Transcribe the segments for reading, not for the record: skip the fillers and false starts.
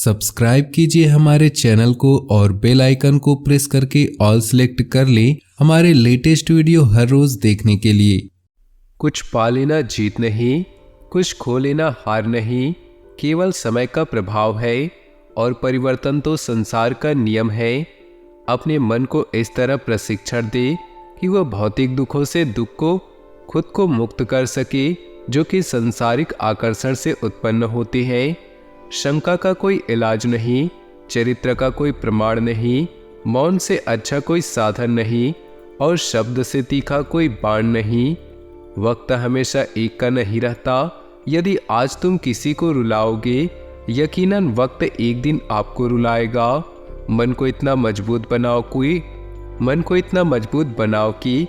Subscribe कीजिए हमारे channel को और बेल आइकन को प्रेस करके ऑल सेलेक्ट कर लें हमारे लेटेस्ट वीडियो हर रोज देखने के लिए। कुछ पा लेना जीत नहीं, कुछ खो लेना हार नहीं, केवल समय का प्रभाव है और परिवर्तन तो संसार का नियम है। अपने मन को इस तरह प्रशिक्षण दे कि वह भौतिक दुखों से दुख को खुद को मुक्त कर सके, जो कि सांसारिक आकर्षण से उत्पन्न होते हैं। शंका का कोई इलाज नहीं, चरित्र का कोई प्रमाण नहीं, मौन से अच्छा कोई साधन नहीं और शब्द से तीखा कोई बाण नहीं। वक्त हमेशा एक का नहीं रहता। यदि आज तुम किसी को रुलाओगे, यकीनन वक्त एक दिन आपको रुलाएगा। मन को इतना मजबूत बनाओ कि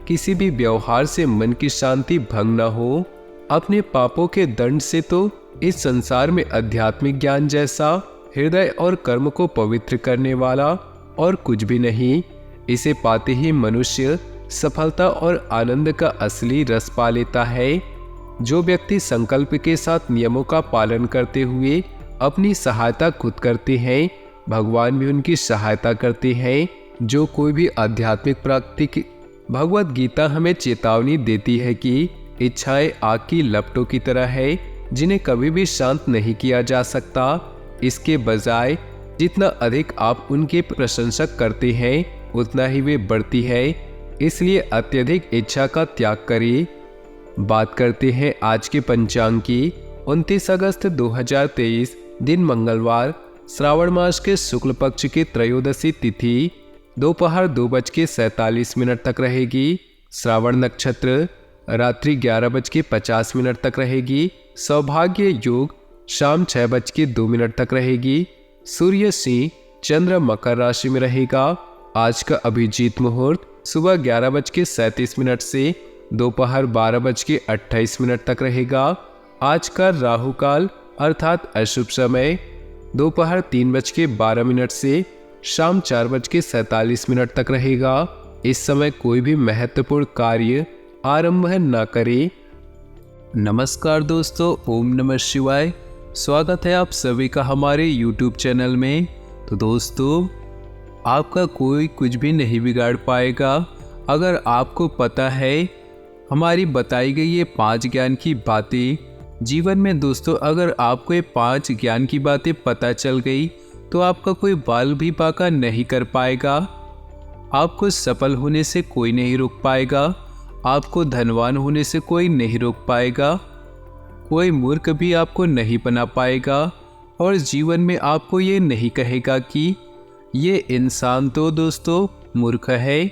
किसी भी व्यवहार से मन की शांति भंग न हो। अपने पापों के दंड से तो इस संसार में आध्यात्मिक ज्ञान जैसा हृदय और कर्म को पवित्र करने वाला और कुछ भी नहीं। इसे पाते ही मनुष्य सफलता और आनंद का असली रस पा लेता है। जो व्यक्ति संकल्प के साथ नियमों का पालन करते हुए अपनी सहायता खुद करते हैं, भगवान भी उनकी सहायता करते हैं। जो कोई भी आध्यात्मिक प्राप्ति भगवत गीता हमें चेतावनी देती है कि इच्छाएं आग की लपटों की तरह है, जिन्हें कभी भी शांत नहीं किया जा सकता। इसके बजाय जितना अधिक आप उनके प्रशंसक करते हैं, उतना ही वे बढ़ती है। इसलिए अत्यधिक इच्छा का त्याग करिए। बात करते हैं आज के पंचांग की। 29 अगस्त 2023 दिन मंगलवार, श्रावण मास के शुक्ल पक्ष की त्रयोदशी तिथि दोपहर 2:47 तक रहेगी। श्रावण नक्षत्र रात्रि 11:50 तक रहेगी। सौभाग्य योग शाम 6:02 तक रहेगी। सूर्य सिंह, चंद्र मकर राशि में रहेगा। आज का अभिजीत मुहूर्त सुबह 11:37 से दोपहर 12:28 तक रहेगा। आज का राहु काल अर्थात अशुभ समय दोपहर 3:12 से शाम 4:47 तक रहेगा। इस समय कोई भी महत्वपूर्ण कार्य आरंभ न करें। नमस्कार दोस्तों, ओम नमः शिवाय। स्वागत है आप सभी का हमारे YouTube चैनल में। तो दोस्तों, आपका कोई कुछ भी नहीं बिगाड़ पाएगा अगर आपको पता है हमारी बताई गई ये 5 ज्ञान की बातें। जीवन में दोस्तों, अगर आपको ये 5 ज्ञान की बातें पता चल गई तो आपका कोई बाल भी बांका नहीं कर पाएगा। आपको सफल होने से कोई नहीं रोक पाएगा। आपको धनवान होने से कोई नहीं रोक पाएगा। कोई मूर्ख भी आपको नहीं बना पाएगा और जीवन में आपको ये नहीं कहेगा कि ये इंसान तो दोस्तों मूर्ख है।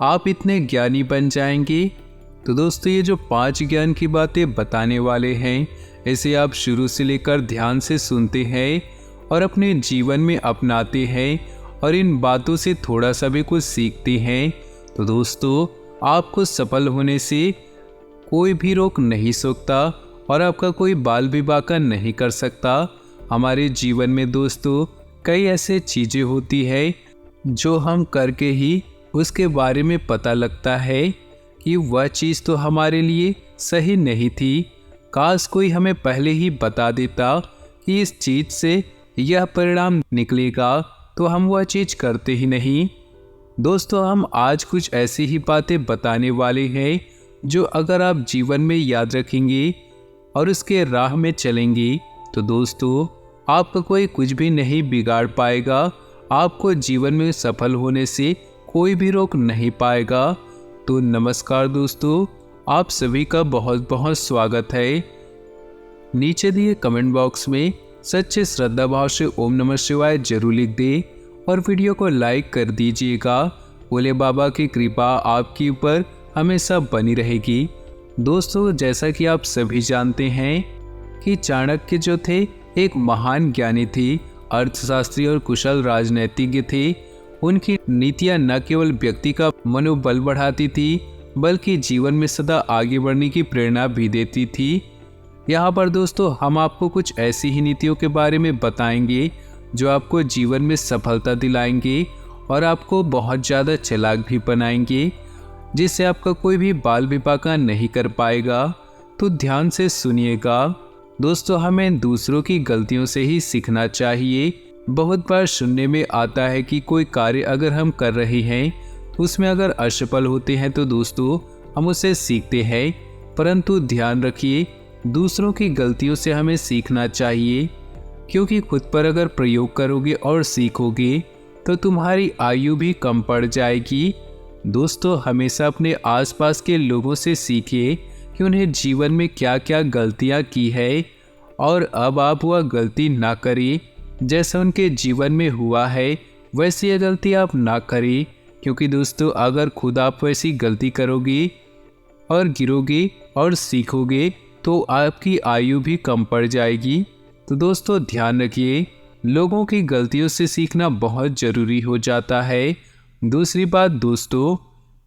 आप इतने ज्ञानी बन जाएंगे। तो दोस्तों, ये जो 5 ज्ञान की बातें बताने वाले हैं, इसे आप शुरू से लेकर ध्यान से सुनते हैं और अपने जीवन में अपनाते हैं और इन बातों से थोड़ा सा भी कुछ सीखते हैं, तो दोस्तों आपको सफल होने से कोई भी रोक नहीं सकता और आपका कोई बाल भी बांका नहीं कर सकता। हमारे जीवन में दोस्तों कई ऐसे चीज़ें होती है जो हम करके ही उसके बारे में पता लगता है कि वह चीज़ तो हमारे लिए सही नहीं थी। काश कोई हमें पहले ही बता देता कि इस चीज़ से यह परिणाम निकलेगा, तो हम वह चीज़ करते ही नहीं। दोस्तों, हम आज कुछ ऐसी ही बातें बताने वाले हैं जो अगर आप जीवन में याद रखेंगे और उसके राह में चलेंगे, तो दोस्तों आपका कोई कुछ भी नहीं बिगाड़ पाएगा। आपको जीवन में सफल होने से कोई भी रोक नहीं पाएगा। तो नमस्कार दोस्तों, आप सभी का बहुत बहुत स्वागत है। नीचे दिए कमेंट बॉक्स में सच्चे श्रद्धा भाव से ओम नमः शिवाय जरूर लिख दे और वीडियो को लाइक कर दीजिएगा। भोले बाबा की कृपा आपके ऊपर हमेशा बनी रहेगी। दोस्तों, जैसा कि आप सभी जानते हैं कि चाणक्य जो थे एक महान ज्ञानी थे, अर्थशास्त्री और कुशल राजनीतिज्ञ थे। उनकी नीतियां न केवल व्यक्ति का मनोबल बढ़ाती थी, बल्कि जीवन में सदा आगे बढ़ने की प्रेरणा भी देती थी। यहाँ पर दोस्तों हम आपको कुछ ऐसी ही नीतियों के बारे में बताएंगे जो आपको जीवन में सफलता दिलाएंगे और आपको बहुत ज़्यादा चालाक भी बनाएंगे, जिससे आपका कोई भी बाल भी बांका नहीं कर पाएगा। तो ध्यान से सुनिएगा। दोस्तों हमें दूसरों की गलतियों से ही सीखना चाहिए। बहुत बार सुनने में आता है कि कोई कार्य अगर हम कर रहे हैं तो उसमें अगर असफल होते हैं तो दोस्तों हम उससे सीखते हैं, परंतु ध्यान रखिए दूसरों की गलतियों से हमें सीखना चाहिए, क्योंकि खुद पर अगर प्रयोग करोगे और सीखोगे तो तुम्हारी आयु भी कम पड़ जाएगी। दोस्तों हमेशा अपने आसपास के लोगों से सीखिए कि उन्हें जीवन में क्या क्या गलतियां की है और अब आप वह गलती ना करें। जैसा उनके जीवन में हुआ है वैसी ये गलती आप ना करें, क्योंकि दोस्तों अगर खुद आप वैसी गलती करोगे और गिरोगे और सीखोगे तो आपकी आयु भी कम पड़ जाएगी। तो दोस्तों ध्यान रखिए लोगों की गलतियों से सीखना बहुत ज़रूरी हो जाता है। दूसरी बात दोस्तों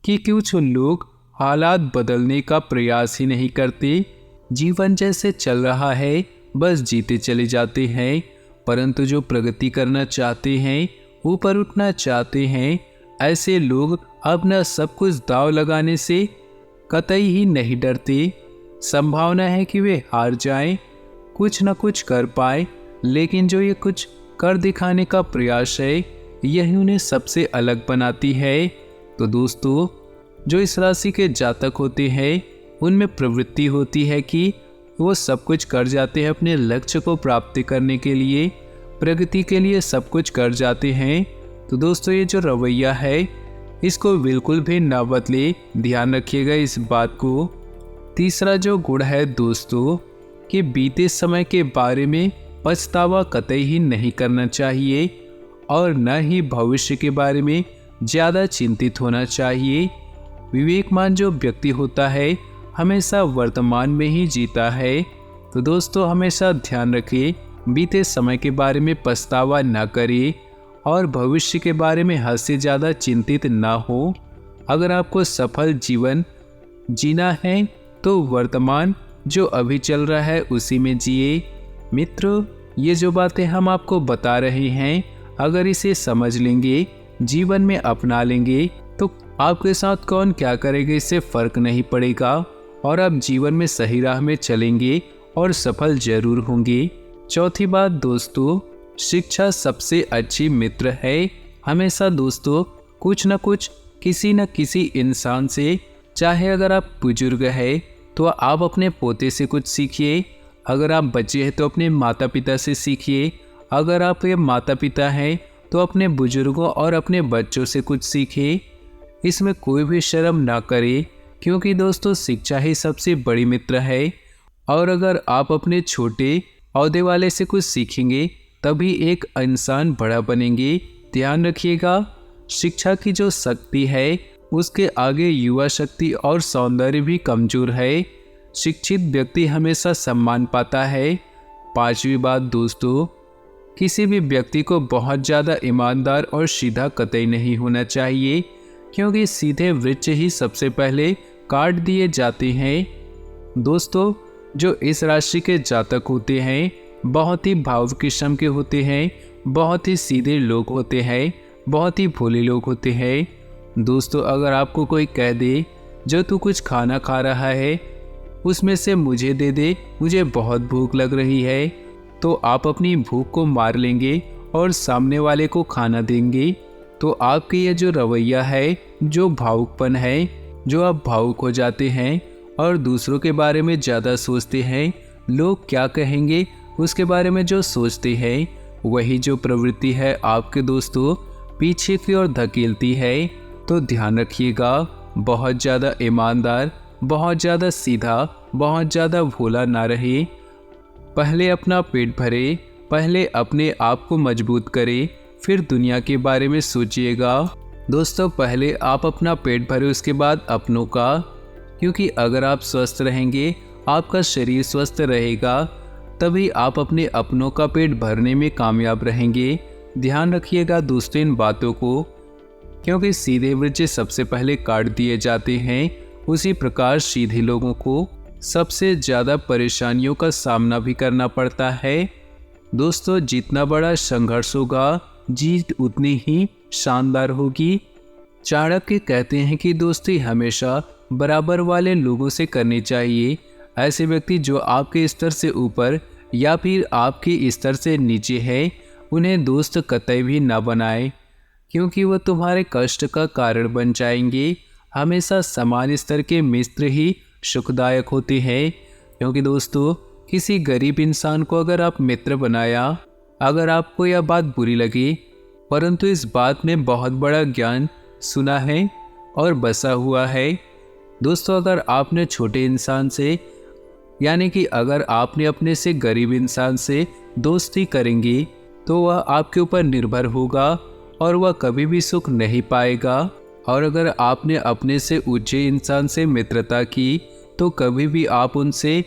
कि कुछ लोग हालात बदलने का प्रयास ही नहीं करते। जीवन जैसे चल रहा है बस जीते चले जाते हैं, परंतु जो प्रगति करना चाहते हैं, ऊपर उठना चाहते हैं, ऐसे लोग अपना सब कुछ दांव लगाने से कतई ही नहीं डरते। संभावना है कि वे हार जाएं, कुछ न कुछ कर पाए, लेकिन जो ये कुछ कर दिखाने का प्रयास है यही उन्हें सबसे अलग बनाती है। तो दोस्तों जो इस राशि के जातक होते हैं उनमें प्रवृत्ति होती है कि वो सब कुछ कर जाते हैं अपने लक्ष्य को प्राप्त करने के लिए, प्रगति के लिए सब कुछ कर जाते हैं। तो दोस्तों ये जो रवैया है इसको बिल्कुल भी ना बदले, ध्यान रखिएगा इस बात को। तीसरा जो गुण है दोस्तों कि बीते समय के बारे में पछतावा कतई ही नहीं करना चाहिए और न ही भविष्य के बारे में ज़्यादा चिंतित होना चाहिए। विवेकमान जो व्यक्ति होता है हमेशा वर्तमान में ही जीता है। तो दोस्तों हमेशा ध्यान रखिए बीते समय के बारे में पछतावा न करिए और भविष्य के बारे में हद से ज़्यादा चिंतित ना हो। अगर आपको सफल जीवन जीना है तो वर्तमान जो अभी चल रहा है उसी में जिए। मित्रों ये जो बातें हम आपको बता रहे हैं अगर इसे समझ लेंगे, जीवन में अपना लेंगे तो आपके साथ कौन क्या करेगा इससे फर्क नहीं पड़ेगा और आप जीवन में सही राह में चलेंगे और सफल जरूर होंगे। चौथी बात दोस्तों शिक्षा सबसे अच्छी मित्र है। हमेशा दोस्तों कुछ न कुछ किसी न किसी इंसान से, चाहे अगर आप बुजुर्ग है तो आप अपने पोते से कुछ सीखिए, अगर आप बच्चे हैं तो अपने माता पिता से सीखिए, अगर आप ये माता पिता हैं तो अपने बुजुर्गों और अपने बच्चों से कुछ सीखिए। इसमें कोई भी शर्म ना करे, क्योंकि दोस्तों शिक्षा ही सबसे बड़ी मित्र है। और अगर आप अपने छोटे औहदे वाले से कुछ सीखेंगे तभी एक इंसान बड़ा बनेंगे। ध्यान रखिएगा शिक्षा की जो शक्ति है उसके आगे युवा शक्ति और सौंदर्य भी कमजोर है। शिक्षित व्यक्ति हमेशा सम्मान पाता है। पांचवी बात दोस्तों किसी भी व्यक्ति को बहुत ज़्यादा ईमानदार और सीधा कतई नहीं होना चाहिए, क्योंकि सीधे वृक्ष ही सबसे पहले काट दिए जाते हैं। दोस्तों जो इस राशि के जातक होते हैं बहुत ही भावुक किस्म के होते हैं, बहुत ही सीधे लोग होते हैं, बहुत ही भोले लोग होते हैं। दोस्तों अगर आपको कोई कह दे जो तू कुछ खाना खा रहा है उसमें से मुझे दे दे, मुझे बहुत भूख लग रही है, तो आप अपनी भूख को मार लेंगे और सामने वाले को खाना देंगे। तो आपकी ये जो रवैया है, जो भावुकपन है, जो आप भावुक हो जाते हैं और दूसरों के बारे में ज़्यादा सोचते हैं, लोग क्या कहेंगे उसके बारे में जो सोचते हैं, वही जो प्रवृत्ति है आपके दोस्तों पीछे की ओर धकेलती है। तो ध्यान रखिएगा बहुत ज़्यादा ईमानदार, बहुत ज़्यादा सीधा, बहुत ज़्यादा भोला ना रहे। पहले अपना पेट भरे, पहले अपने आप को मजबूत करे, फिर दुनिया के बारे में सोचिएगा। दोस्तों पहले आप अपना पेट भरे उसके बाद अपनों का, क्योंकि अगर आप स्वस्थ रहेंगे, आपका शरीर स्वस्थ रहेगा, तभी आप अपने अपनों का पेट भरने में कामयाब रहेंगे। ध्यान रखिएगा दोस्तों इन बातों को, क्योंकि सीधे वृक्ष सबसे पहले काट दिए जाते हैं, उसी प्रकार सीधे लोगों को सबसे ज़्यादा परेशानियों का सामना भी करना पड़ता है। दोस्तों जितना बड़ा संघर्ष होगा जीत उतनी ही शानदार होगी। चाणक्य कहते हैं कि दोस्ती हमेशा बराबर वाले लोगों से करनी चाहिए, ऐसे व्यक्ति जो आपके स्तर से ऊपर या फिर आपके स्तर से नीचे है, उन्हें दोस्त कतई भी ना बनाए, क्योंकि वह तुम्हारे कष्ट का कारण बन जाएंगे। हमेशा समान स्तर के मित्र ही सुखदायक होते हैं, क्योंकि दोस्तों किसी गरीब इंसान को अगर आप मित्र बनाया, अगर आपको यह बात बुरी लगी, परंतु इस बात में बहुत बड़ा ज्ञान सुना है और बसा हुआ है। दोस्तों अगर आपने छोटे इंसान से, यानी कि अगर आपने अपने से गरीब इंसान से दोस्ती करेंगी, तो वह आपके ऊपर निर्भर होगा और वह कभी भी सुख नहीं पाएगा। और अगर आपने अपने से ऊंचे इंसान से मित्रता की, तो कभी भी आप उनसे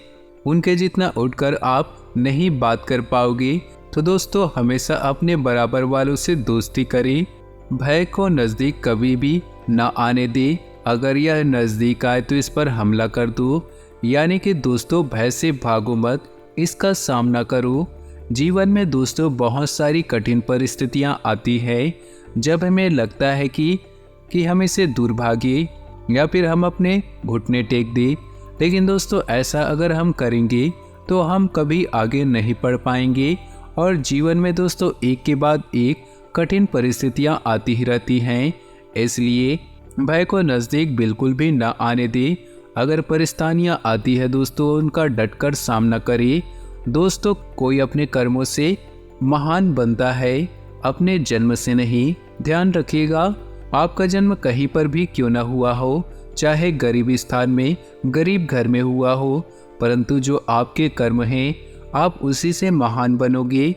उनके जितना उठकर आप नहीं बात कर पाओगे। तो दोस्तों हमेशा अपने बराबर वालों से दोस्ती करें। भय को नज़दीक कभी भी ना आने दे। अगर यह नज़दीक आए तो इस पर हमला कर दो। यानी कि दोस्तों भय से भागो मत, इसका सामना करो। जीवन में दोस्तों बहुत सारी कठिन परिस्थितियां आती है, जब हमें लगता है कि हम इसे दूर भागे या फिर हम अपने घुटने टेक दें। लेकिन दोस्तों ऐसा अगर हम करेंगे तो हम कभी आगे नहीं बढ़ पाएंगे और जीवन में दोस्तों एक के बाद एक कठिन परिस्थितियां आती ही रहती हैं। इसलिए भय को नज़दीक बिल्कुल भी ना आने दे। अगर परेशानियां आती है दोस्तों, उनका डटकर सामना करें। दोस्तों कोई अपने कर्मों से महान बनता है, अपने जन्म से नहीं। ध्यान रखिएगा, आपका जन्म कहीं पर भी क्यों ना हुआ हो, चाहे गरीब स्थान में, गरीब घर में हुआ हो, परंतु जो आपके कर्म हैं आप उसी से महान बनोगे।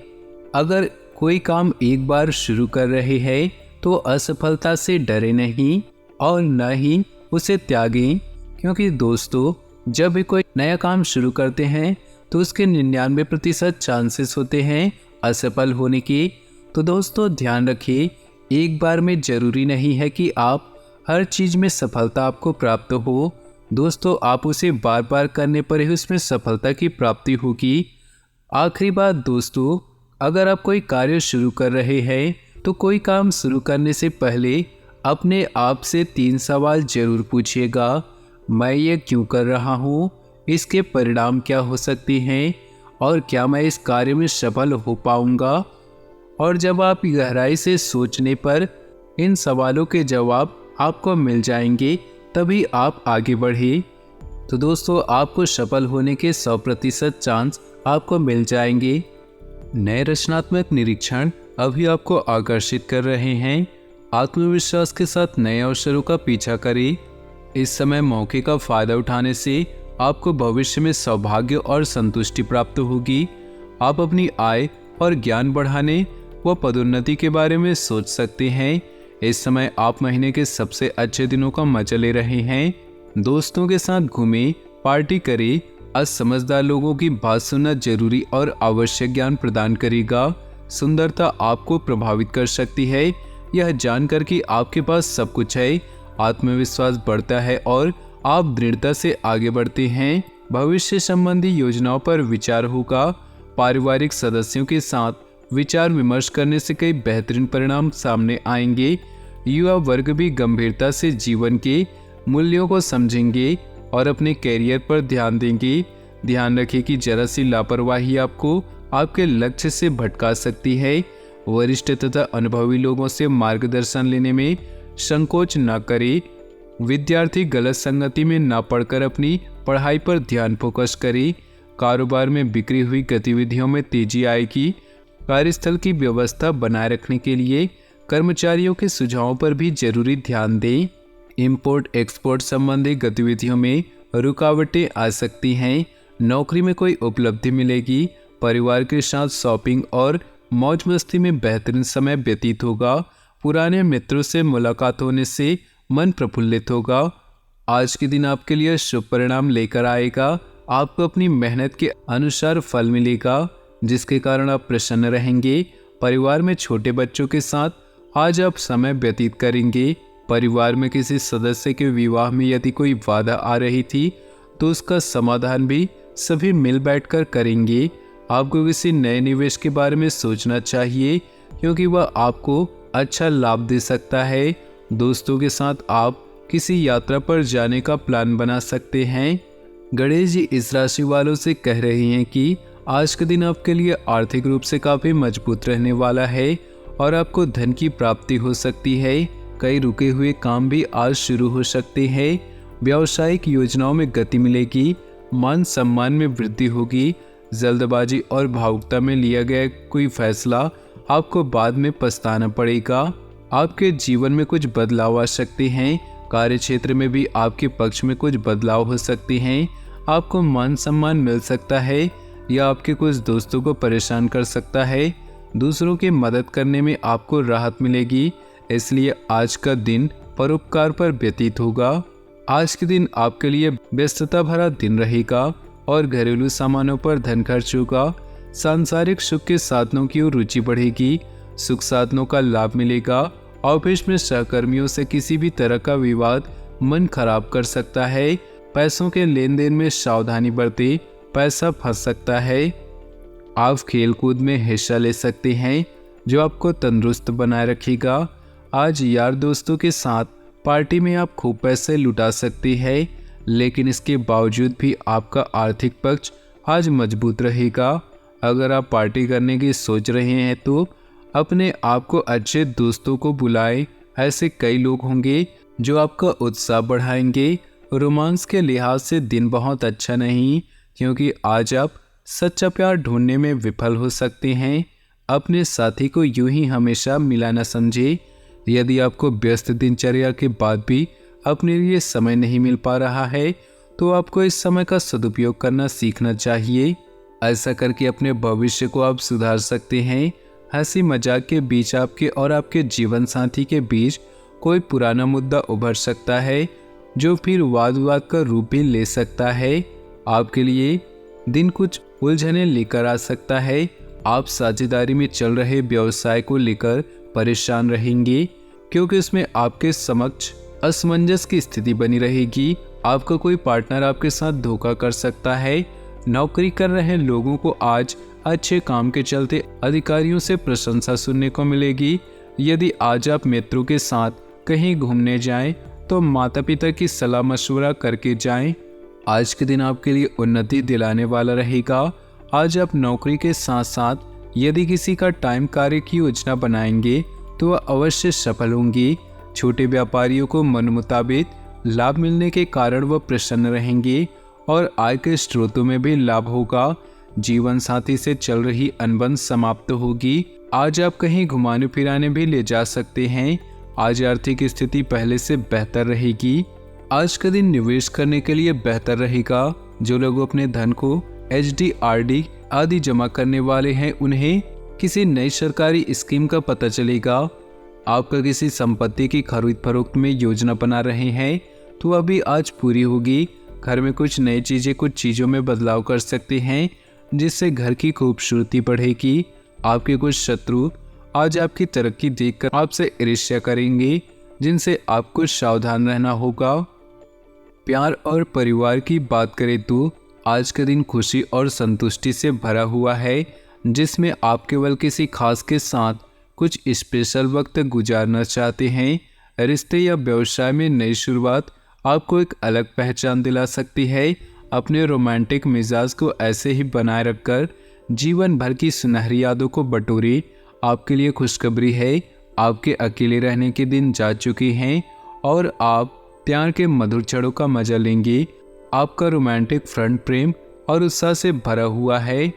अगर कोई काम एक बार शुरू कर रहे हैं तो असफलता से डरे नहीं और न ही उसे त्यागें, क्योंकि दोस्तों जब भी कोई नया काम शुरू करते हैं तो उसके 99% चांसेस होते हैं असफल होने के। तो दोस्तों ध्यान रखिए, एक बार में जरूरी नहीं है कि आप हर चीज़ में सफलता आपको प्राप्त हो। दोस्तों आप उसे बार बार करने पर ही उसमें सफलता की प्राप्ति होगी। आखिरी बात दोस्तों, अगर आप कोई कार्य शुरू कर रहे हैं तो कोई काम शुरू करने से पहले अपने आप से 3 सवाल जरूर पूछिएगा। मैं ये क्यों कर रहा हूँ, इसके परिणाम क्या हो सकते हैं और क्या मैं इस कार्य में सफल हो पाऊँगा। और जब आप गहराई से सोचने पर इन सवालों के जवाब आपको मिल जाएंगे, तभी आप आगे बढ़े। तो दोस्तों आपको सफल होने के 100% चांस आपको मिल जाएंगे। नए रचनात्मक निरीक्षण अभी आपको आकर्षित कर रहे हैं। आत्मविश्वास के साथ नए अवसरों का पीछा करें। इस समय मौके का फायदा उठाने से आपको भविष्य में सौभाग्य और संतुष्टि प्राप्त होगी। आप अपनी आय और ज्ञान बढ़ाने व पदोन्नति के बारे में सोच सकते हैं। इस समय आप महीने के सबसे अच्छे दिनों का मजा ले रहे हैं। दोस्तों के साथ घूमें, पार्टी करें। आज समझदार लोगों की बात सुनना जरूरी और आवश्यक ज्ञान प्रदान करेगा। सुंदरता आपको प्रभावित कर सकती है। यह जानकर कि आपके पास सब कुछ है, आत्मविश्वास बढ़ता है और आप दृढ़ता से आगे बढ़ते हैं। भविष्य संबंधी योजनाओं पर विचार होगा। पारिवारिक सदस्यों के साथ विचार विमर्श करने से कई बेहतरीन परिणाम सामने आएंगे। युवा वर्ग भी गंभीरता से जीवन के मूल्यों को समझेंगे और अपने कैरियर पर ध्यान देंगे। ध्यान रखें कि जरा सी लापरवाही आपको आपके लक्ष्य से भटका सकती है। वरिष्ठ तथा अनुभवी लोगों से मार्गदर्शन लेने में संकोच न करें। विद्यार्थी गलत संगति में न पड़कर अपनी पढ़ाई पर ध्यान फोकस करें। कारोबार में बिखरी हुई गतिविधियों में तेजी आएगी। कार्यस्थल की व्यवस्था बनाए रखने के लिए कर्मचारियों के सुझावों पर भी जरूरी ध्यान दें। इंपोर्ट एक्सपोर्ट संबंधी गतिविधियों में रुकावटें आ सकती हैं। नौकरी में कोई उपलब्धि मिलेगी। परिवार के साथ शॉपिंग और मौज मस्ती में बेहतरीन समय व्यतीत होगा। पुराने मित्रों से मुलाकात होने से मन प्रफुल्लित होगा। आज के दिन आपके लिए शुभ परिणाम लेकर आएगा। आपको अपनी मेहनत के अनुसार फल मिलेगा, जिसके कारण आप प्रसन्न रहेंगे। परिवार में छोटे बच्चों के साथ आज आप समय व्यतीत करेंगे। परिवार में किसी सदस्य के विवाह में यदि कोई बाधा आ रही थी तो उसका समाधान भी सभी मिल बैठकर करेंगे। आपको किसी नए निवेश के बारे में सोचना चाहिए, क्योंकि वह आपको अच्छा लाभ दे सकता है। दोस्तों के साथ आप किसी यात्रा पर जाने का प्लान बना सकते हैं। गणेश जी इस राशि वालों से कह रहे हैं कि आज का दिन आपके लिए आर्थिक रूप से काफी मजबूत रहने वाला है और आपको धन की प्राप्ति हो सकती है। कई रुके हुए काम भी आज शुरू हो सकते हैं। व्यावसायिक योजनाओं में गति मिलेगी। मान सम्मान में वृद्धि होगी। जल्दबाजी और भावुकता में लिया गया कोई फैसला आपको बाद में पछताना पड़ेगा। आपके जीवन में कुछ बदलाव आ सकते हैं। कार्य क्षेत्र में भी आपके पक्ष में कुछ बदलाव हो सकते हैं। आपको मान सम्मान मिल सकता है या आपके कुछ दोस्तों को परेशान कर सकता है। दूसरों की मदद करने में आपको राहत मिलेगी, इसलिए आज का दिन परोपकार पर व्यतीत होगा। आज के दिन आपके लिए व्यस्तता भरा दिन रहेगा और घरेलू सामानों पर धन खर्च होगा। सांसारिक सुख के साधनों की ओर रुचि बढ़ेगी। सुख साधनों का लाभ मिलेगा। ऑफिस में सहकर्मियों से किसी भी तरह का विवाद मन खराब कर सकता है। पैसों के लेन देन में सावधानी बरतें, पैसा फंस सकता है। आप खेल कूद में हिस्सा ले सकते हैं जो आपको तंदुरुस्त बनाए रखेगा। आज यार दोस्तों के साथ पार्टी में आप खूब पैसे लुटा सकते हैं, लेकिन इसके बावजूद भी आपका आर्थिक पक्ष आज मजबूत रहेगा। अगर आप पार्टी करने की सोच रहे हैं तो अपने आप को अच्छे दोस्तों को बुलाएं। ऐसे कई लोग होंगे जो आपका उत्साह बढ़ाएंगे। रोमांस के लिहाज से दिन बहुत अच्छा नहीं, क्योंकि आज आप सच्चा प्यार ढूंढने में विफल हो सकते हैं। अपने साथी को यूं ही हमेशा मिला न समझे। यदि आपको व्यस्त दिनचर्या के बाद भी अपने लिए समय नहीं मिल पा रहा है तो आपको इस समय का सदुपयोग करना सीखना चाहिए। ऐसा करके अपने भविष्य को आप सुधार सकते हैं। हंसी मजाक के बीच आपके और आपके जीवन साथी के बीच कोई पुराना मुद्दा उभर सकता है जो फिर वाद विवाद का रूप भी ले सकता है। आपके लिए दिन कुछ उलझने लेकर आ सकता है। आप साझेदारी में चल रहे व्यवसाय को लेकर परेशान रहेंगे, क्योंकि इसमें आपके समक्ष असमंजस की स्थिति बनी रहेगी। आपका कोई पार्टनर आपके साथ धोखा कर सकता है। नौकरी कर रहे लोगों को आज अच्छे काम के चलते अधिकारियों से प्रशंसा सुनने को मिलेगी। यदि आज आप मित्रों के साथ कहीं घूमने जाएं तो माता पिता की सलाह मशवरा करके जाएं। आज के दिन आपके लिए उन्नति दिलाने वाला रहेगा। आज आप नौकरी के साथ साथ यदि किसी का टाइम कार्य की योजना बनाएंगे तो वह अवश्य सफल होंगी। छोटे व्यापारियों को मन मुताबिक लाभ मिलने के कारण वह प्रसन्न रहेंगे और आय के स्रोतों में भी लाभ होगा। जीवन साथी से चल रही अनबन समाप्त होगी। आज आप कहीं घुमाने फिराने भी ले जा सकते हैं। आज आर्थिक स्थिति पहले से बेहतर रहेगी। आज का दिन निवेश करने के लिए बेहतर रहेगा। जो लोग अपने धन को HD, RD आदि जमा करने वाले हैं उन्हें किसी नई सरकारी स्कीम का पता चलेगा। आपका किसी संपत्ति की खरीद फरोख्त में योजना बना रहे हैं तो अभी आज पूरी होगी। घर में कुछ नई चीजें कुछ चीजों में बदलाव कर सकते हैं जिससे घर की खूबसूरती बढ़ेगी। आपके कुछ शत्रु आज आपकी तरक्की देखकर आपसे ईर्ष्या करेंगे, जिनसे आपको सावधान रहना होगा। प्यार और परिवार की बात करें तो आज का दिन खुशी और संतुष्टि से भरा हुआ है, जिसमें आप केवल किसी खास के साथ कुछ स्पेशल वक्त गुजारना चाहते हैं। रिश्ते या व्यवसाय में नई शुरुआत आपको एक अलग पहचान दिला सकती है। अपने रोमांटिक मिजाज को ऐसे ही बनाए रखकर जीवन भर की सुनहरी यादों को बटोरे। आपके लिए खुशखबरी है, आपके अकेले रहने के दिन जा चुके हैं और आप प्यार के मधुर क्षणों का मजा लेंगे। आपका रोमांटिक फ्रंट प्रेम और उत्साह से भरा हुआ है।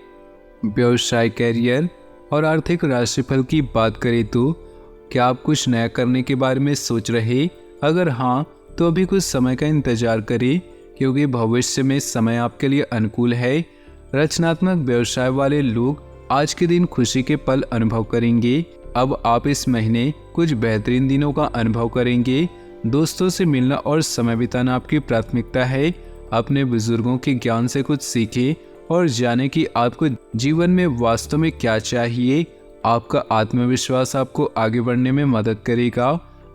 व्यवसाय, करियर और आर्थिक राशिफल की बात करें तो क्या आप कुछ नया करने के बारे में सोच रहे? अगर हाँ तो अभी कुछ समय का इंतजार करें, क्योंकि भविष्य में समय आपके लिए अनुकूल है। रचनात्मक व्यवसाय वाले लोग आज के दिन खुशी के पल अनुभव करेंगे। अब आप इस महीने कुछ बेहतरीन दिनों का अनुभव करेंगे। दोस्तों से मिलना और समय बिताना आपकी प्राथमिकता है। अपने बुजुर्गों के ज्ञान से कुछ सीखें और जाने कि आपको जीवन में वास्तव में क्या चाहिए। आपका आत्मविश्वास आपको आगे बढ़ने में मदद करेगा।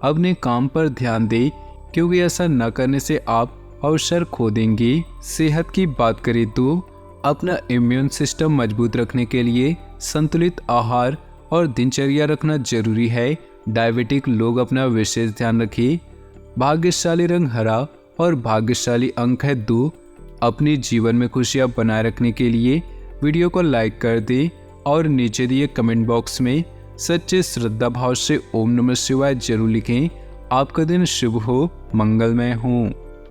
अपने काम पर ध्यान दें, क्योंकि ऐसा न करने से आप अवसर खो देंगे। सेहत की बात करें तो अपना इम्यून सिस्टम मजबूत रखने के लिए संतुलित आहार और दिनचर्या रखना जरूरी है। डायबिटिक लोग अपना विशेष ध्यान रखें। भाग्यशाली रंग हरा और भाग्यशाली अंक है 2। अपने जीवन में खुशियाँ बनाए रखने के लिए वीडियो को लाइक कर दें और नीचे दिए कमेंट बॉक्स में सच्चे श्रद्धा भाव से ओम नमः शिवाय जरूर लिखें। आपका दिन शुभ हो, मंगलमय हो।